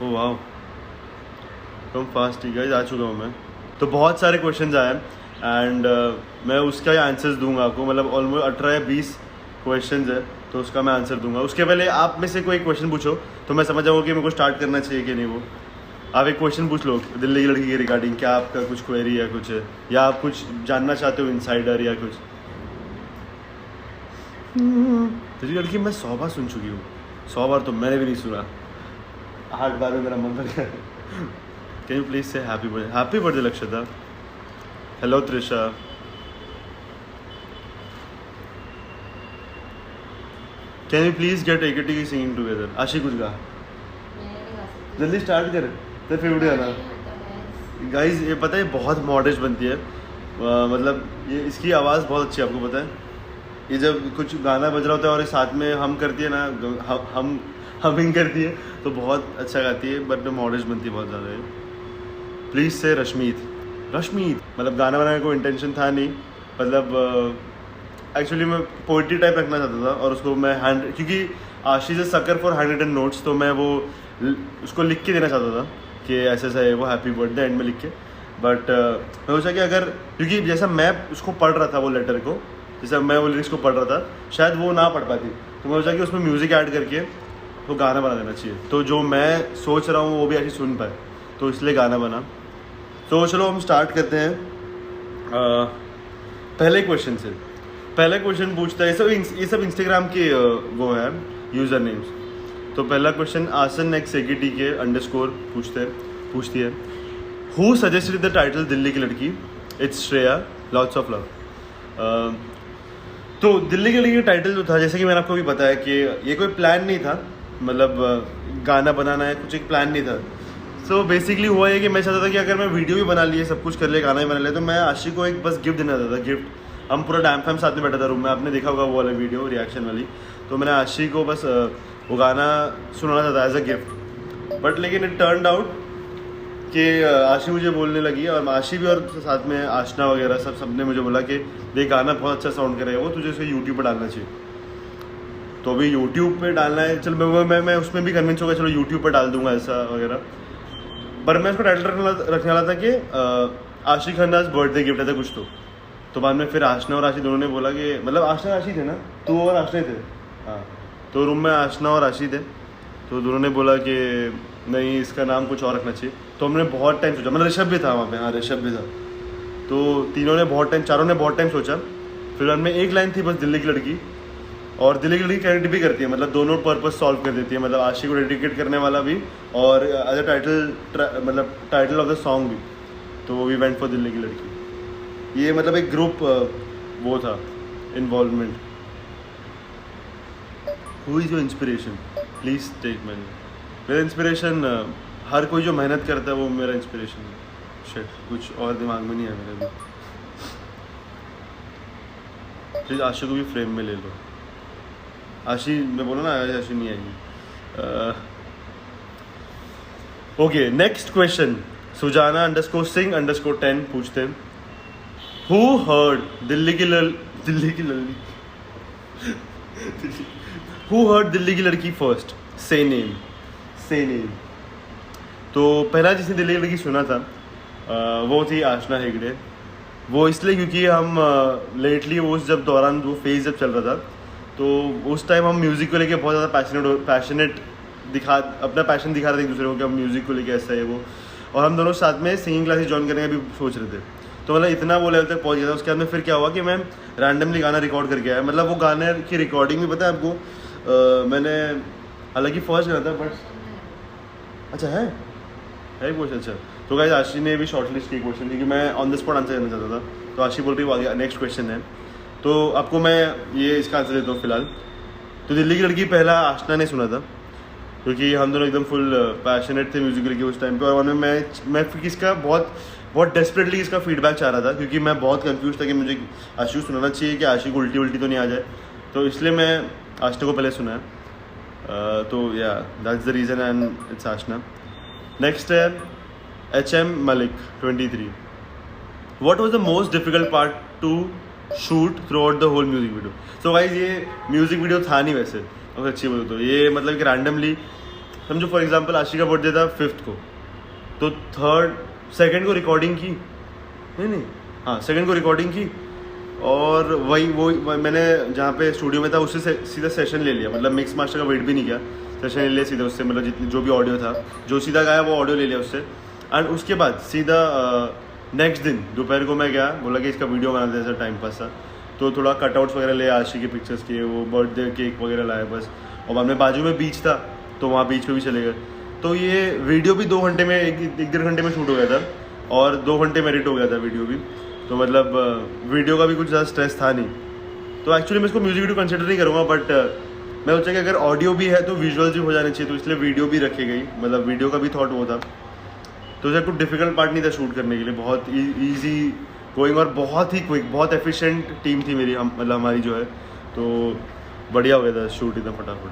ओ वाह, come fast ही guys आ चुका हूँ मैं। तो बहुत सारे क्वेश्चंस आए एंड मैं उसका ही आंसर्स दूंगा आपको, मतलब ऑलमोस्ट 18 या 20 क्वेश्चंस है, तो उसका मैं आंसर दूंगा। उसके पहले आप में से कोई क्वेश्चन पूछो तो मैं समझ जाऊँगा कि मेरे को स्टार्ट करना चाहिए कि नहीं। वो आप एक क्वेश्चन पूछ लो दिल्ली की लड़की के रिगार्डिंग, क्या आपका कुछ क्वेरी या कुछ है, या आप कुछ जानना चाहते हो इनसाइडर या कुछ। दिल्ली लड़की मैं 100 बार सुन चुकी हूँ, 100 बार तो मैंने भी नहीं सुना, 8 बार में मेरा मन लग गया। कैन यू प्लीज से happy birthday Lakshita. Hello Trisha. Can you please get AKT की सिंगिंग टुगेदर। आशी कुछ गा, जल्दी स्टार्ट कर, तेरे फेवरेट गाना। गाइज ये पता है बहुत मॉडेस्ट बनती है, मतलब ये इसकी आवाज़ बहुत अच्छी है, आपको पता है। ये जब कुछ गाना बज रहा होता है और ये साथ में हम करती है ना, हम हमिंग करती है तो बहुत अच्छा गाती है, बट मॉडेस्ट बनती है बहुत ज़्यादा है। प्लीज़ से रश्मीत। मतलब गाना बनाने को इंटेंशन था नहीं, मतलब एक्चुअली मैं पोइट्री टाइप रखना चाहता था और उसको मैं क्योंकि Ashi is sucker for handwritten notes, तो मैं वो उसको लिख के देना चाहता था कि ऐसा ऐसा है वो, हैप्पी बर्थडे एंड में लिख के। बट मैं सोचा कि अगर, क्योंकि जैसा मैं उसको पढ़ रहा था वो लेटर को, जैसा मैं वो लिरिक्स को पढ़ रहा था, शायद वो ना पढ़ पाती, तो मैं सोचा कि उसमें म्यूज़िक ऐड करके वो गाना बना देना चाहिए, तो जो मैं सोच रहा हूँ वो भी ऐसे सुन पाए, तो इसलिए गाना बना। तो चलो हम स्टार्ट करते हैं पहले क्वेश्चन से। पहला क्वेश्चन पूछता है, ये सब इंस्टाग्राम के वो है यूज़र नेम्स। तो पहला क्वेश्चन आसन एक्स AKT के अंडरस्कोर पूछती है, who suggested the title Delhi की लड़की। It's Shreya, lots of love. तो दिल्ली की लड़की का टाइटल जो था, जैसे कि मैंने आपको भी बताया कि ये कोई प्लान नहीं था, मतलब गाना बनाना है कुछ एक प्लान नहीं था। सो बेसिकली हुआ ये कि मैं चाहता था कि अगर मैं वीडियो भी बना लिए, सब कुछ कर लिया, गाना भी बना लिया, तो मैं आशी को एक बस गिफ्ट देना चाहता था। गिफ्ट, हम पूरा डैम फैम साथ में बैठा था रूम में, आपने देखा होगा वो वाला वीडियो रिएक्शन वाली, तो मैंने आशी को बस वो गाना सुनाना चाहता एज अ गिफ्ट। बट लेकिन इट टर्न्ड आउट कि आशी मुझे बोलने लगी, और आशी भी और साथ में आशना वगैरह सबने मुझे बोला कि ये गाना बहुत अच्छा साउंड करेगा वो, तुझे उसको यूट्यूब पर डालना चाहिए। तो अभी यूट्यूब पे डालना है, चल मैं उसमें भी कन्विंस हो गया, चलो यूट्यूब पर डाल दूंगा ऐसा वगैरह। पर मैं उसको टाइटल रखने वाला था कि आशी खन्ना's बर्थडे गिफ्ट ऐसा कुछ। तो बाद में फिर आशना और आशी दोनों ने बोला कि, मतलब आशना आशी थे ना, तू और आशना थे, हाँ, तो रूम में आशना और आशी थे, तो दोनों ने बोला कि नहीं इसका नाम कुछ और रखना चाहिए। तो हमने बहुत टाइम सोचा, मतलब ऋषभ भी था वहाँ पे, हाँ ऋषभ भी था, तो तीनों ने बहुत टाइम, चारों ने बहुत टाइम सोचा। फिर उनमें एक लाइन थी बस, दिल्ली की लड़की, और दिल्ली की लड़की कैरेक्ट भी करती है, मतलब दोनों पर्पस सॉल्व कर देती है, मतलब आशी को डेडिकेट करने वाला भी और एज अ मतलब टाइटल ऑफ द सॉन्ग भी। तो वी वेंट फॉर दिल्ली की लड़की। ये मतलब एक ग्रुप वो था involvement. Who is your inspiration. Please take money. मेरा इंस्पिरेशन हर कोई जो मेहनत करता है वो मेरा इंस्पिरेशन है। शिट, कुछ और दिमाग में नहीं है मेरे भी। प्लीज़ आशी को भी फ्रेम में ले लो। आशी मैं बोला ना, आशी नहीं आएगी। ओके, नेक्स्ट क्वेश्चन सुजाना _Singh_10 पूछते हैं, हु हर्ड दिल्ली की लड़की फर्स्ट। से नेम। तो पहला जिसने दिल्ली की लड़की सुना था वो थी आशना हेगड़े। वो इसलिए क्योंकि हम लेटली उस जब दौरान वो फेज जब चल रहा था, तो उस टाइम हम म्यूज़िक को लेके बहुत ज़्यादा पैशनेट अपना पैशन दिखा रहे थे एक दूसरे को कि हम म्यूज़िक को लेके ऐसा है वो, और हम दोनों साथ में सिंगिंग क्लासेस ज्वाइन करने का भी सोच रहे थे। तो मतलब इतना वो लेवल तक पहुंच गया था। उसके बाद में फिर क्या हुआ कि मैं रैंडमली गाना रिकॉर्ड करके आया, मतलब वो गाने की रिकॉर्डिंग भी पता है आपको, मैंने हालांकि फर्स्ट गाना था बट अच्छा है क्वेश्चन। अच्छा, तो गाइस आशी ने भी शॉर्ट लिस्ट की क्वेश्चन, क्योंकि मैं ऑन द स्पॉट आंसर करना चाहता था, तो आशी बोल रही है नेक्स्ट क्वेश्चन है, तो आपको मैं ये इसका आंसर देता हूँ फिलहाल। तो दिल्ली की लड़की पहला आशना ने सुना था, क्योंकि हम दोनों एकदम फुल पैशनेट थे म्यूजिक के उस टाइम पे, और मैं इसका बहुत डेस्परेटली इसका फीडबैक चाह रहा था, क्योंकि मैं बहुत कंफ्यूज था कि मुझे आशी को सुनाना चाहिए कि आशी को उल्टी तो नहीं आ जाए, तो इसलिए मैं आशना को पहले सुना है। तो yeah that's the reason and it's Aashna. Next है HM Malik 23। What was the most difficult part to shoot throughout the whole music video. So guys ये म्यूजिक वीडियो था नहीं वैसे, अगर अच्छी बोलो तो, ये मतलब कि रैंडमली समझो फॉर एग्जांपल आशी का बर्थडे था 5th को, तो 2nd को रिकॉर्डिंग की, नहीं हाँ 2nd को रिकॉर्डिंग की, और वही मैंने जहाँ पे स्टूडियो में था उससे सीधा सेशन ले लिया, मतलब मिक्स मास्टर का वेट भी नहीं किया, सेशन ले लिया सीधा उससे, मतलब जितनी जो भी ऑडियो था जो सीधा गाया वो ऑडियो ले लिया उससे। एंड उसके बाद सीधा नेक्स्ट दिन दोपहर को मैं गया, बोला कि इसका वीडियो बना देता टाइम पास था, तो थोड़ा कटआउट्स वगैरह ले आशी के पिक्चर्स किए, वो बर्थडे केक वगैरह लाया बस, और हमने बाजू में बीच था तो वहाँ बीच पे भी चले गए। तो ये वीडियो भी 2 घंटे में, एक 1.5 घंटे में शूट हो गया था, और 2 घंटे में एडिट हो गया था वीडियो भी। तो मतलब वीडियो का भी कुछ ज़्यादा स्ट्रेस था नहीं। तो एक्चुअली मैं इसको म्यूजिक वीडियो कंसिडर नहीं करूँगा, बट मैं सोचा कि अगर ऑडियो भी है तो विजुअल्स भी हो जाने चाहिए, तो इसलिए वीडियो भी रखी गई, मतलब वीडियो का भी थॉट वो था। तो उसका कुछ डिफिकल्ट पार्ट नहीं था शूट करने के लिए, बहुत ईजी गोइंग और बहुत ही क्विक, बहुत एफिशिएंट टीम थी मेरी, मतलब हमारी जो है, तो बढ़िया हो गया था शूट इतना फटाफट।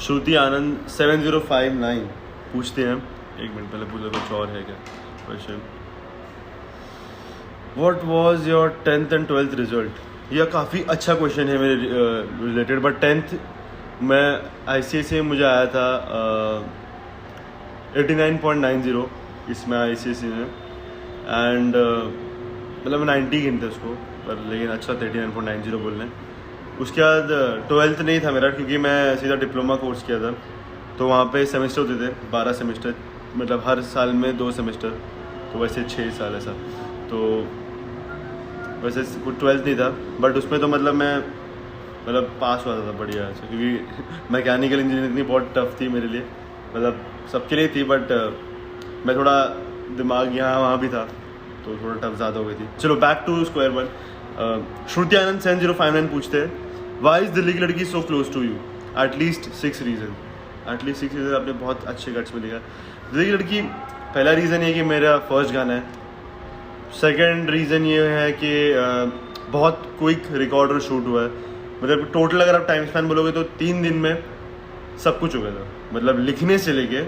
श्रुति आनंद 7059 पूछते हैं, एक मिनट पहले पूछा कुछ और है क्या question. What was your 10th and 12th result? यह काफ़ी अच्छा क्वेश्चन है मेरे रिलेटेड, बट 10th मैं ICSE मुझे आया था 89.90 इसमें ICSE में, एंड मतलब 90 गिनते उसको, पर लेकिन अच्छा था 89.90 बोलने। उसके बाद 12th नहीं था मेरा, क्योंकि मैं सीधा डिप्लोमा कोर्स किया था, तो वहाँ पे सेमेस्टर होते थे 12 सेमेस्टर, मतलब हर साल में 2 सेमेस्टर, तो वैसे 6 साल ऐसा। तो वैसे कुछ 12th नहीं था, बट उसमें तो मतलब मैं पास हुआ था बढ़िया से, क्योंकि मैकेनिकल इंजीनियरिंग इतनी बहुत टफ थी मेरे लिए, मतलब सबके लिए थी, बट मैं थोड़ा दिमाग यहाँ वहाँ भी था, तो थोड़ा टफ ज़्यादा हो गई थी। चलो back to square one. Shruti Anand 7059 पूछते हैं, वाई इज़ दिल्ली की लड़की so close to you? At least 6 reason. At least 6 reason आपने बहुत अच्छे गट्स में लिखा। दिल्ली की लड़की, पहला रीज़न ये कि मेरा फर्स्ट गाना है। सेकेंड रीज़न ये है कि बहुत क्विक रिकॉर्ड और शूट हुआ है, मतलब टोटल अगर आप टाइम स्पैन बोलोगे तो 3 दिन में सब कुछ हो गया था, मतलब लिखने से लेके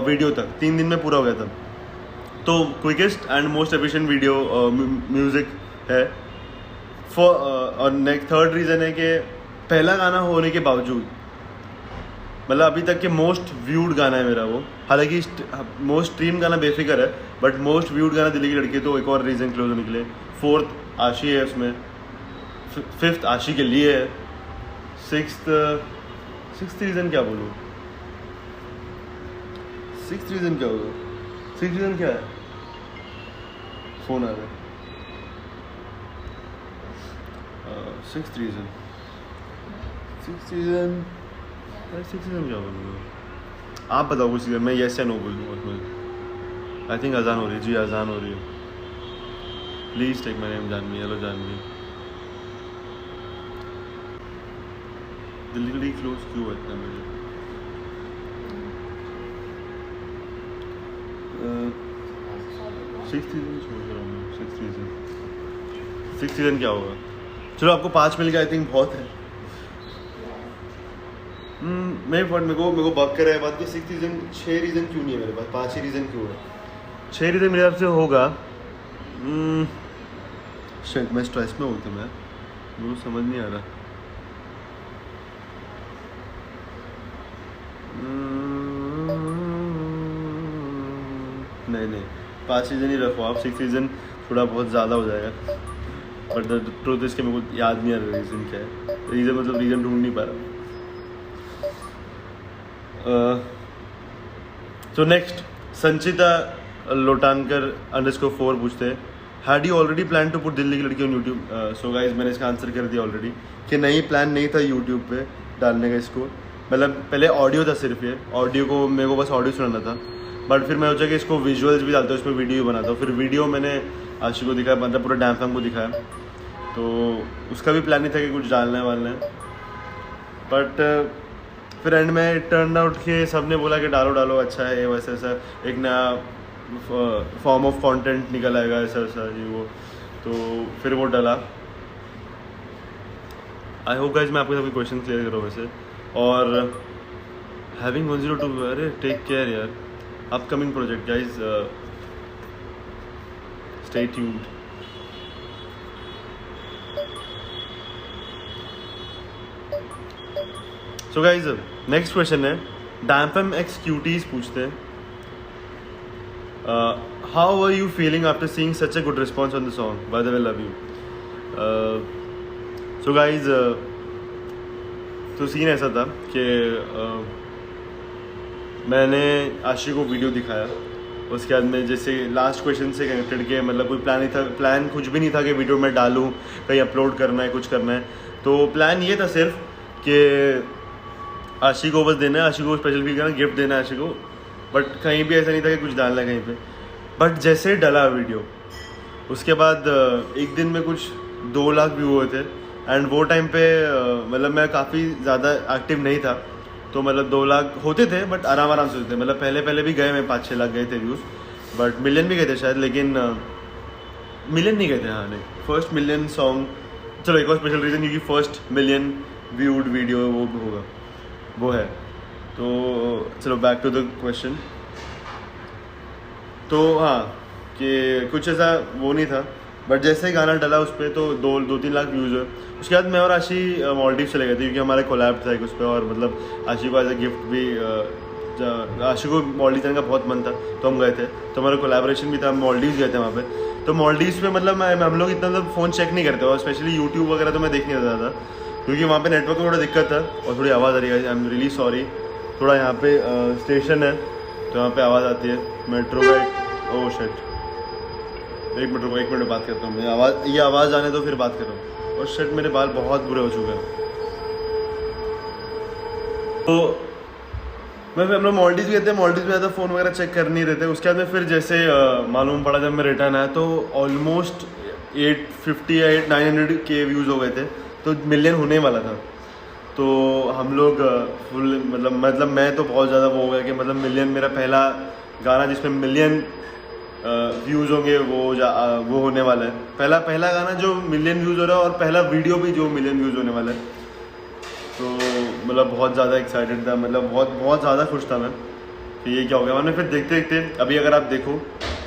वीडियो तक 3 दिन में पूरा हो गया था। तो quickest and most efficient video music है। और नेक्स्ट थर्ड रीज़न है कि पहला गाना होने के बावजूद, मतलब अभी तक के मोस्ट व्यूड गाना है मेरा वो, हालांकि मोस्ट स्ट्रीम गाना बेफिक्र है, बट मोस्ट व्यूड गाना दिल्ली की लड़की, तो एक और रीज़न क्लोज होने के लिए। 4th आशी है उसमें, 5th आशी के लिए है, 6th रीज़न क्या बोलूँ, 6th रीज़न क्या होगा, 6th रीज़न क्या है, फ़ोन आ रहा है। 6th रीज़न क्या बोलूँगा, आप बताओ कुछ रीज़न, मैं येस या नो बोल दूँगा। आई थिंक अजान हो रही है, जी अजान हो रही है। Please take my name Janvi. Hello Janvi. Delhi की क्लोज क्यों है इतना मुझे? 6th रीज़न छोड़ रहा हूँ। 6th रीज़न क्या होगा? चलो आपको 5 मिल गया, आई थिंक बहुत है। मेरे को बक कर है बात कि 6th रीज़न, 6 रीज़न क्यों नहीं है मेरे पास, 5 ही रीज़न क्यों है? 6 रीज़न मेरे हिसाब से होगा। शायद मैं स्ट्रेस में हूँ, तो मुझे समझ नहीं आ रहा। नहीं 5 रीज़न ही रखो आप, 6th रीज़न थोड़ा बहुत ज़्यादा हो जाएगा, बट द ट्रूथ इसके मेरे को याद नहीं आ रहा रीज़न क्या है। रीज़न मतलब रीज़न ढूंढ नहीं पा रहा। तो नेक्स्ट संचिता लोटानकर _4 पूछते हैं, had you already plan to put Delhi की लड़की ऑन यूट्यूब? सो गाइज मैंने इसका आंसर कर दिया ऑलरेडी कि नहीं, प्लान नहीं था यूट्यूब पे डालने का इसको, मतलब पहले ऑडियो था सिर्फ, ये ऑडियो को मेरे को बस ऑडियो सुनाना था, बट फिर मैं सोचा कि इसको विजुअल्स भी डालता हूँ, इसमें वीडियो भी बनाता हूँ। फिर वीडियो मैंने आशी को दिखाया, मतलब पूरा डैम फैम को दिखाया, तो उसका भी प्लान नहीं था कि कुछ डालना है, बट फिर एंड में टर्न आउट के सब ने बोला कि डालो अच्छा है, वैसे ऐसा एक नया फॉर्म ऑफ कंटेंट निकल आएगा, ऐसा ये वो, तो फिर वो डाला। आई होप गाइज मैं आपके सभी क्वेश्चन क्लियर कर रहा हूँ वैसे। और हैविंग 102, अरे टेक केयर यार, upcoming project guys, stay tuned. So guys next question है, डैम्पम एक्स क्यूटीज पूछते हैं, how are you feeling after seeing such a good response on the song, by the way love you. So guys तो scene ऐसा था कि मैंने आशी को वीडियो दिखाया, उसके बाद में जैसे लास्ट क्वेश्चन से कनेक्टेड के मतलब कोई प्लान नहीं था, प्लान कुछ भी नहीं था कि वीडियो में डालूँ, कहीं अपलोड करना है, कुछ करना है। तो प्लान ये था सिर्फ कि आशी को बस देना है, आशी को स्पेशल फील करना, गिफ्ट देना है आशी को, बट कहीं भी ऐसा नहीं था कि कुछ डालना है कहीं पे। बट जैसे डला वीडियो, उसके बाद एक दिन में कुछ 2 लाख व्यू हुए थे, एंड वो टाइम पे मतलब मैं काफ़ी ज़्यादा एक्टिव नहीं था, तो मतलब 2 लाख होते थे बट आराम से होते थे। मतलब पहले भी गए, मैं 5-6 लाख गए थे व्यूज़, बट मिलियन भी गए थे शायद, लेकिन मिलियन नहीं गए थे। हाँ नहीं, फर्स्ट मिलियन सॉन्ग, चलो एक और स्पेशल रीज़न क्योंकि फर्स्ट मिलियन व्यूड वीडियो वो होगा, वो है। तो चलो बैक टू द क्वेश्चन। तो हाँ कि कुछ ऐसा वो नहीं था, बट जैसे ही गाना डला उस पर तो 2-3 लाख व्यूज़ हुए। उसके बाद मैं और आशी मालदीव चले गए थे क्योंकि हमारा कोलैब था एक उस पर, और मतलब आशी को एज अ गिफ्ट भी आशी को मालदीव जाने का बहुत मन था, तो हम गए थे। तो हमारा कोलैबोरेशन भी था, हम मालदीव गए थे वहाँ पे। तो मालदीव में मतलब हम लोग इतना मतलब फ़ोन चेक नहीं करते, और स्पेशली यूट्यूब वगैरह तो मैं देख नहीं रहा था क्योंकि वहाँ पे नेटवर्क में थोड़ा दिक्कत था और थोड़ी आवाज़ आ रही है। आई एम रियली सॉरी, थोड़ा यहाँ पे स्टेशन है तो यहाँ पे आवाज़ आती है, मेट्रो का। ओह शिट, एक मिनट बात करता हूँ मैं, ये आवाज़ आने दो फिर बात करो। और शिट, मेरे बाल बहुत बुरे हो चुके हैं। तो मैं हम लोग मालदीव गए थे, मालदीव में ज़्यादा फ़ोन वगैरह चेक कर नहीं रहे थे। उसके बाद में फिर जैसे मालूम पड़ा जब मैं रिटर्न आया तो ऑलमोस्ट 850 या 900 के व्यूज़ हो गए थे, तो मिलियन होने वाला था। तो हम लोग फुल मतलब मैं तो बहुत ज़्यादा वो हो गया कि मतलब मिलियन, मेरा पहला गाना जिसमें मिलियन व्यूज़ होंगे वो होने वाला है। पहला गाना जो मिलियन व्यूज़ हो रहा है और पहला वीडियो भी जो मिलियन व्यूज़ होने वाला है। तो मतलब बहुत ज़्यादा एक्साइटेड था, मतलब बहुत ज़्यादा खुश था मैं कि ये क्या हो गया। मैंने फिर देखते देखते अभी अगर आप देखो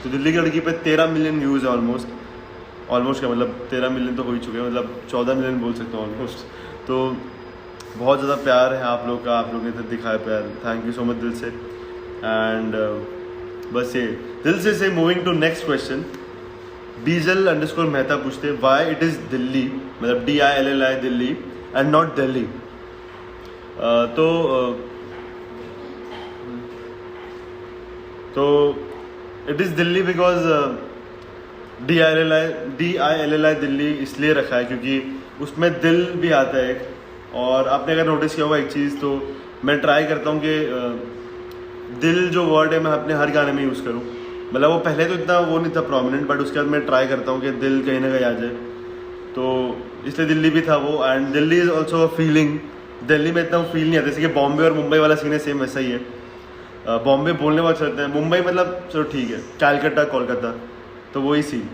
तो दिल्ली की लड़की पे 13 मिलियन व्यूज़ है ऑलमोस्ट का मतलब 13 मिलियन तो हो ही चुके हैं, मतलब 14 मिलियन बोल सकता हूँ ऑलमोस्ट। तो बहुत ज़्यादा प्यार है आप लोग का, आप लोग ने तो दिखाया प्यार, थैंक यू सो मच दिल से। एंड बस ये दिल से मूविंग टू नेक्स्ट क्वेश्चन, डीजल _मेहता पूछते वाई इट इज़ दिल्ली, मतलब DILLI Delhi and not Delhi. तो it is Delhi because DILLI Delhi इसलिए रखा है क्योंकि उसमें दिल भी आता है एक। और आपने अगर नोटिस किया होगा एक चीज़, तो मैं ट्राई करता हूँ कि दिल जो वर्ड है मैं अपने हर गाने में यूज़ करूँ। मतलब वो पहले तो इतना वो नहीं था प्रोमिनेंट, बट उसके बाद मैं ट्राई करता हूँ कि दिल कहीं ना कहीं आ जाए, तो इसलिए दिल्ली भी था वो। And Delhi is also a feeling, Delhi में इतना फील नहीं आता, जैसे कि बॉम्बे और मुंबई वाला सीन है, सेम वैसा ही है। बॉम्बे बोलने बहुत चलते हैं, मुंबई मतलब चलो ठीक है, कैलकाटा कोलकाता, तो वही scene.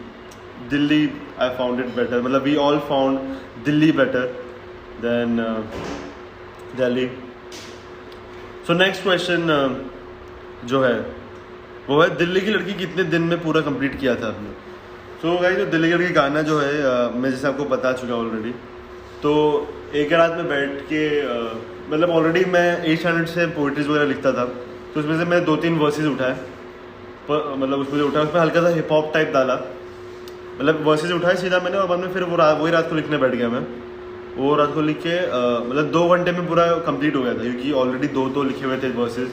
Delhi I found it better, मतलब we all found Delhi better than Delhi. So next question जो है वो है, दिल्ली की लड़की कितने दिन में पूरा कंप्लीट किया था आपने। सो गाइस जो दिल्ली की लड़की गाना जो है मैं जैसे आपको बता चुका ऑलरेडी, तो एक रात में बैठ के मतलब ऑलरेडी मैं 800 से पोइट्रीज वगैरह लिखता था, तो उसमें से मैं 2-3 वर्सेस उठाए, मतलब उसमें जो उठाया उसमें हल्का सा हिप हॉप टाइप डाला, मतलब वर्सेस उठाए सीधा मैंने, और बाद में फिर वही रात को लिखने बैठ गया मैं। वो रात को लिख के मतलब 2 घंटे में पूरा कंप्लीट हो गया था, क्योंकि ऑलरेडी 2 तो लिखे हुए थे वर्सेस।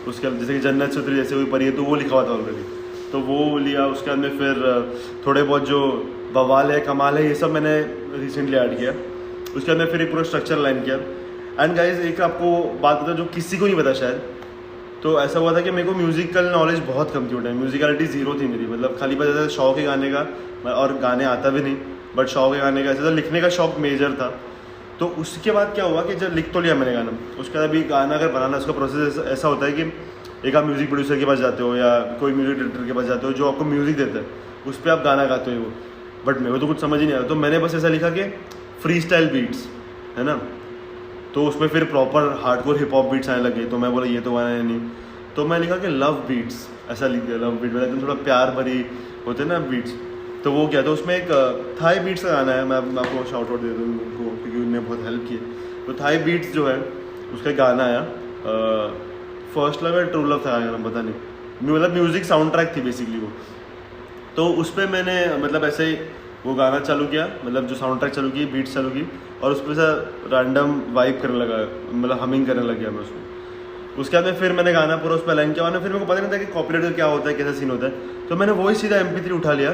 उसके बाद जैसे कि जन्नत से उतरी जैसे हुई परी है, तो वो लिखा हुआ था ऑलरेडी, तो वो लिया। उसके बाद में फिर थोड़े बहुत जो बवाल है, कमाल है, ये सब मैंने रिसेंटली ऐड किया। उसके बाद में फिर एक पूरा स्ट्रक्चर लाइन किया। एंड गाइज एक आपको बात बता जो किसी को नहीं पता शायद, तो ऐसा हुआ था कि मेरे को म्यूज़िकल नॉलेज बहुत कम थी, म्यूज़िकलिटी ज़ीरो थी मेरी, मतलब खाली पता था शौक है गाने का, और गाने आता भी नहीं, बट शौक है गाने का, ऐसा था। लिखने का शौक मेजर था। तो उसके बाद क्या हुआ कि जब लिख तो लिया मैंने गाना, उसके बाद अभी गाना अगर बनाना, उसका प्रोसेस ऐसा होता है कि एक आप म्यूज़िक प्रोड्यूसर के पास जाते हो या कोई म्यूज़िक डायरेक्टर के पास जाते हो जो आपको म्यूज़िक देता है, उस पर आप गाना गाते हो वो। बट मेरे को तो कुछ समझ ही नहीं आया, तो मैंने बस ऐसा लिखा कि फ्री स्टाइल बीट्स है ना, तो उसमें फिर proper hardcore hip hop beats आने लगे, तो मैं बोला ये तो गाना है नहीं, तो मैं लिखा कि लव बीट्स, ऐसा लिख दिया। लव बीट मतलब एकदम थोड़ा प्यार भरी होते हैं ना बीट्स, तो वो क्या, तो उसमें एक थाई बीट्स का गाना है, मैं आपको शाउट आउट दे दूँ उनको क्योंकि उन्होंने बहुत हेल्प की। तो थाई बीट्स जो है उसका गाना आया, फर्स्ट लव या ट्रू लव था गाना, पता नहीं, मतलब म्यूज़िक साउंड ट्रैक थी बेसिकली वो। तो उस पर मैंने मतलब ऐसे ही वो गाना चालू किया, मतलब जो साउंड ट्रैक चालू की, बीट चालू की, और उस पर से रैंडम वाइब करने लगा, मतलब हमिंग करने लग गया मैं उसको। उसके बाद में फिर मैंने गाना पूरा उस पर लाइन किया, फिर मेरे को पता नहीं था कि कॉपीराइट का क्या होता है, कैसा सीन होता है, तो मैंने वही सीधा MP3 उठा लिया,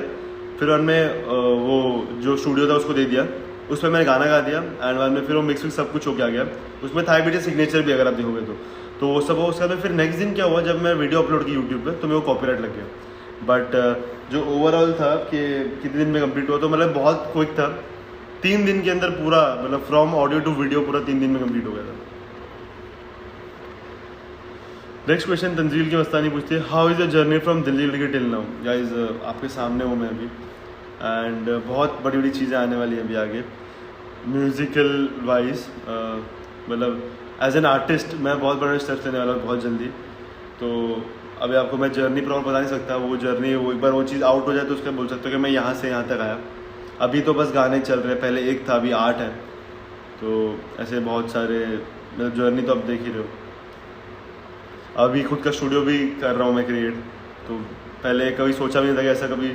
फिर उनमें वो जो स्टूडियो था उसको दे दिया, उस पर मैंने गाना गा दिया, एंड बाद में फिर वो मिक्स सब कुछ हो के आ गया। उसमें था भी सिग्नेचर भी, अगर आप देखोगे तो वो सब हो। उसके बाद फिर नेक्स्ट दिन क्या हुआ, जब मैं वीडियो अपलोड की यूट्यूब पे, तो मेरे को कॉपीराइट लग गया। बट जो ओवरऑल था कि कितने दिन में कंप्लीट हुआ, तो मतलब बहुत क्विक था, 3 दिन के अंदर पूरा, मतलब फ्रॉम ऑडियो टू वीडियो पूरा 3 दिन में कंप्लीट हो गया था। नेक्स्ट क्वेश्चन तंजील की मस्तानी पूछती है, how is the journey from Delhi till now. Guys आपके सामने हूँ मैं अभी, एंड बहुत बड़ी बड़ी चीज़ें आने वाली हैं अभी आगे म्यूज़िकल वाइज, मतलब एज एन आर्टिस्ट मैं बहुत बड़े स्टेप्स लेने वाला हूँ बहुत जल्दी। तो अभी आपको मैं जर्नी प्रॉपर बता नहीं सकता, वो जर्नी वो एक बार वो चीज़ आउट हो जाए तो उसका बोल सकते हो कि मैं यहाँ से यहाँ तक आया। अभी तो बस गाने चल रहे हैं, पहले एक था, अभी 8 है, तो ऐसे बहुत सारे, मतलब जर्नी तो आप देख ही रहे हो। अभी खुद का स्टूडियो भी कर रहा हूँ मैं क्रिएट, तो पहले कभी सोचा भी नहीं था कि ऐसा कभी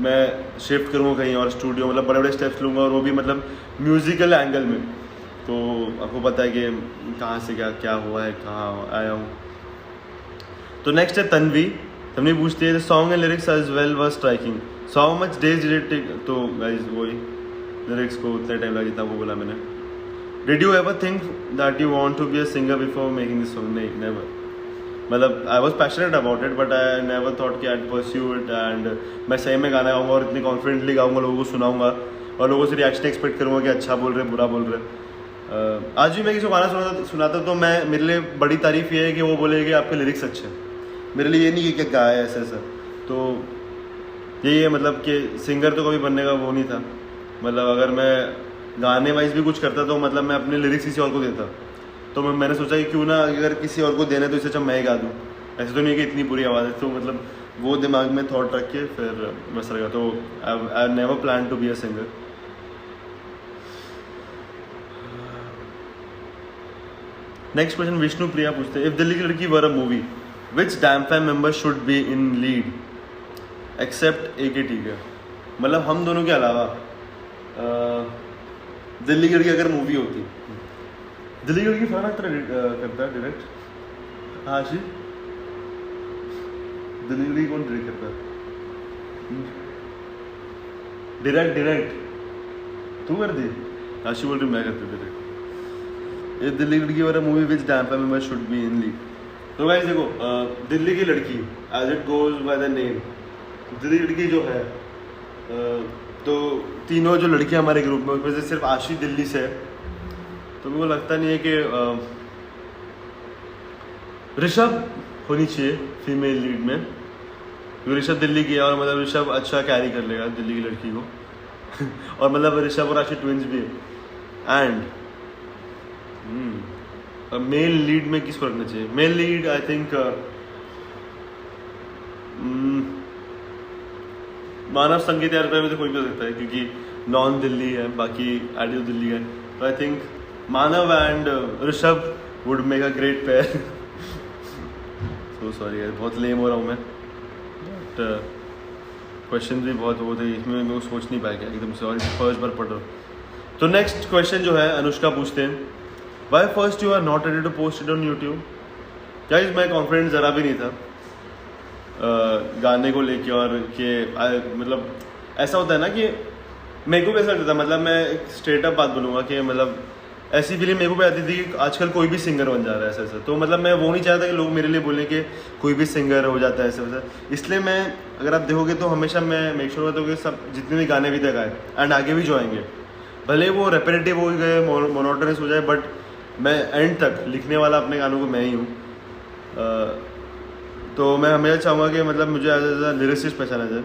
मैं शिफ्ट करूँगा कहीं और स्टूडियो, मतलब बड़े बड़े स्टेप्स लूँगा, और वो भी मतलब म्यूज़िकल एंगल में। तो आपको पता है कि कहाँ से क्या क्या हुआ है, कहाँ आया हूँ। तो नेक्स्ट है तन्वी पूछती है, the song and lyrics as well was striking, so how much days did it take. तो गाइस वही लिरिक्स को उतना टाइम लगा जितना वो बोला मैंने। Did you ever think that you want to be a singer before making this song. नहीं, नेवर। मतलब I was passionate about it, but I never thought कि आई परस्यू इट, एंड मैं सही में गाना गाऊंगा और इतनी कॉन्फिडेंटली गाऊंगा, लोगों को सुनाऊंगा और लोगों से रिएक्शन एक्सपेक्ट करूँगा कि अच्छा बोल रहे, बुरा बोल रहे। आज भी मैं किसी को गाना सुनाता तो मैं, मेरे लिए बड़ी तारीफ़ ये है कि वो बोले कि आपके लिरिक्स अच्छे हैं। मेरे लिए ये नहीं कि क्या गाया ऐसा ऐसा। तो यही है, मतलब कि सिंगर तो कभी बनने का वो नहीं था। मतलब अगर मैं गाने वाइज भी कुछ करता तो मतलब मैं अपने लिरिक्स किसी और को देता। तो मैंने सोचा कि क्यों ना अगर किसी और को देना तो इससे अच्छा मैं ही गा दूँ। ऐसे तो नहीं कि इतनी बुरी आवाज़ है, तो मतलब वो दिमाग में थॉट रख के फिर बस रहेगा। तो I never plan to be a singer. Next question Vishnu Priya पूछते हैं, इफ दिल्ली की लड़की were a movie which dam fam member should be in lead except AK ठीक है। मतलब हम दोनों के अलावा दिल्ली की लड़की अगर मूवी होती, दिल्ली की लड़की फरहान अख्तर करता है डायरेक्ट। हाँ जी, दिल्ली की लड़की कौन डायरेक्ट करता है? डायरेक्ट तू कर दी? आशी बोल रही मैं करती डायरेक्ट। ये दिल्ली की लड़की वाला movie which dam fam member should be in lead. तो गाइस देखो, दिल्ली की लड़की as it goes by the name, Delhi की लड़की जो है, तो तीनों जो लड़कियां हमारे ग्रुप में, उसमें से सिर्फ आशी दिल्ली से है। तो मेरे को लगता नहीं है कि ऋषभ होनी चाहिए फीमेल लीड में, क्योंकि ऋषभ दिल्ली की है और मतलब ऋषभ अच्छा कैरी कर लेगा दिल्ली की लड़की को और मतलब ऋषभ और आशी ट्विंस भी है। एंड मेल लीड में किसको रखना चाहिए? मेल लीड आई थिंक मानव संगीत यार में तो कोई भी हो सकता है, क्योंकि नॉन दिल्ली है, बाकी एडियो दिल्ली है। तो I think Manav and Rishabh would make a great pair. So sorry यार, बहुत लेम हो रहा हूँ मैं, बट क्वेश्चन भी बहुत वो थे, इसमें मैं सोच नहीं पाया एकदम से, और फर्स्ट बार पढ़ रहा हूँ। तो नेक्स्ट क्वेश्चन जो है अनुष्का पूछते हैं, why first you are not ready to post it on YouTube. Guys मैं कॉन्फिडेंट ज़रा भी नहीं था गाने को लेके, और कि मतलब ऐसा होता है ना कि मेरे को भी ऐसा लगता था, मतलब मैं एक स्ट्रेट अप बात बोलूँगा कि मतलब ऐसी फीलिंग मेरे को भी आती थी कि आजकल कोई भी सिंगर बन जा रहा है ऐसा ऐसा। तो मतलब मैं वो नहीं चाहता कि लोग मेरे लिए बोलें कि कोई भी सिंगर हो जाता है ऐसा वैसा। इसलिए मैं, अगर आप देखोगे तो हमेशा मैं मेक श्योर करता हूँ कि सब जितने भी गाने अभी तक आए एंड आगे भी जो आएंगे, भले वो रेपेरेटिव हो गए, मोनोटोनस हो जाए, बट मैं एंड तक लिखने वाला अपने गानों को मैं ही हूँ। तो मैं हमेशा चाहूँगा कि मतलब मुझे एज ए लिरिसिस्ट पहचाना जाए।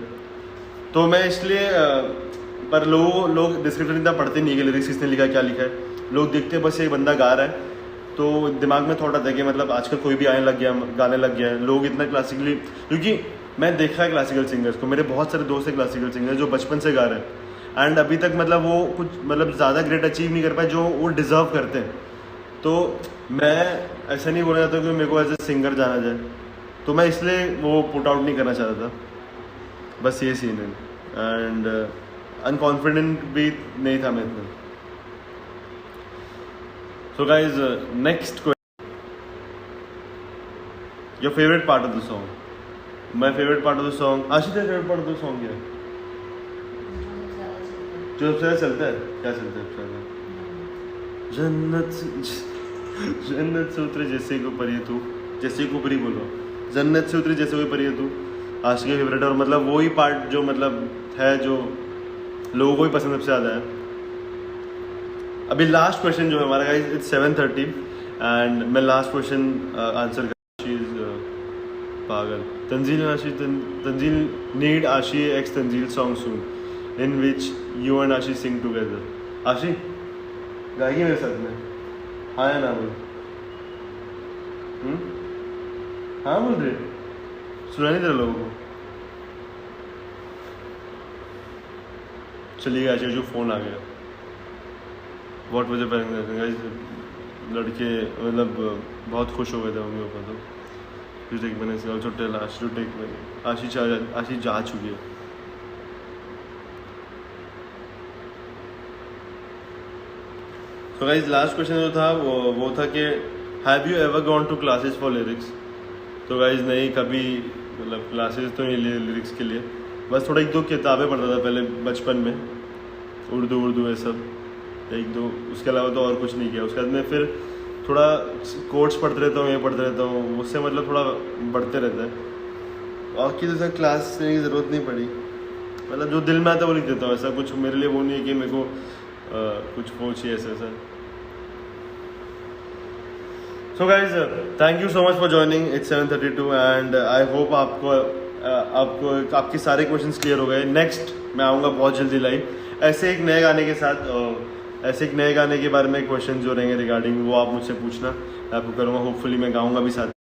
तो मैं इसलिए पर लोग डिस्क्रिप्शन इतना पढ़ते नहीं कि लिरिक्स किसने लिखा, क्या लिखा है। लोग देखते बस एक बंदा गा रहा है, तो दिमाग में थॉट आता है कि मतलब आजकल कोई भी आने लग गया, गाने लग गया है, लोग इतना क्लासिकली, क्योंकि मैं देखा है क्लासिकल सिंगर्स को, मेरे बहुत सारे दोस्त हैं क्लासिकल सिंगर्स जो बचपन से गा रहे हैं एंड अभी तक मतलब वो कुछ मतलब ज़्यादा ग्रेट अचीव नहीं कर पाए जो वो डिज़र्व करते हैं। तो मैं ऐसा नहीं बोलना चाहता कि मेरे को एज ए सिंगर जाना जाए, तो मैं इसलिए वो पुट आउट नहीं करना चाहता था, बस ये सीन है। एंड अनकॉन्फिडेंट भी नहीं था मैं इतना। So guys, next question, your favourite part of the song. My favourite part of the song, Ashish तेरा favourite part of the song क्या है? जो सबसे ज़्यादा चलता है, क्या चलता है सबसे ज़्यादा? जन्नत से उतरे जैसे को परी तू, जैसे को परी बोलो, जन्नत से उतरे जैसे कोई परी तू, आशिक का फेवरेट। और मतलब वही पार्ट जो मतलब है, जो लोगों को भी पसंद सबसे ज़्यादा है। अभी लास्ट क्वेश्चन जो है हमारा गाइस, इट्स 7:30 एंड मैं लास्ट क्वेश्चन आंसर कर। शी इज पागल। तंजील एंड आशी, तंजील नीड आशी x Tanzeel song soon in which you and आशी सिंग टुगेदर। आशी गाएगी मेरे साथ में? हाँ या ना बोल? हाँ बोल रहे, सुना नहीं तेरे लोगों को? चलिए आशी जो फ़ोन आ गया। बहुत वजह पर लड़के मतलब बहुत खुश हो गए थे मम्मी पापा, तो टेक मैंने से ऑल्सो टेल आशी टू टेक मैंने। आशी जा चुकी है। तो गाइस लास्ट क्वेश्चन जो था वो था कि have you ever gone to classes for lyrics. तो गाइस नहीं, कभी मतलब क्लासेस तो नहीं लिए लिरिक्स के लिए, बस थोड़ा एक दो किताबें पढ़ता था पहले बचपन में, उर्दू ये सब एक दो, उसके अलावा तो और कुछ नहीं किया। उसके बाद में फिर थोड़ा कोर्स पढ़ते रहता हूँ, ये पढ़ते रहता हूँ, उससे मतलब थोड़ा बढ़ते रहता है। और की जैसा क्लास लेने की ज़रूरत नहीं पड़ी, मतलब जो दिल में आता है वो लिख देता हूँ। ऐसा कुछ मेरे लिए वो नहीं है कि मेरे को कुछ वो चाहिए ऐसा। So guys, thank you so much for joining. It's 7:32 and I hope आपको आपके सारे क्वेश्चंस क्लियर हो गए। नेक्स्ट मैं आऊँगा बहुत जल्दी लाइव ऐसे एक नए गाने के साथ, ऐसे एक नए गाने के बारे में क्वेश्चन जो रहेंगे रिगार्डिंग, वो आप मुझसे पूछना, मैं आपको करूँगा। होपफुली मैं गाऊँगा भी साथ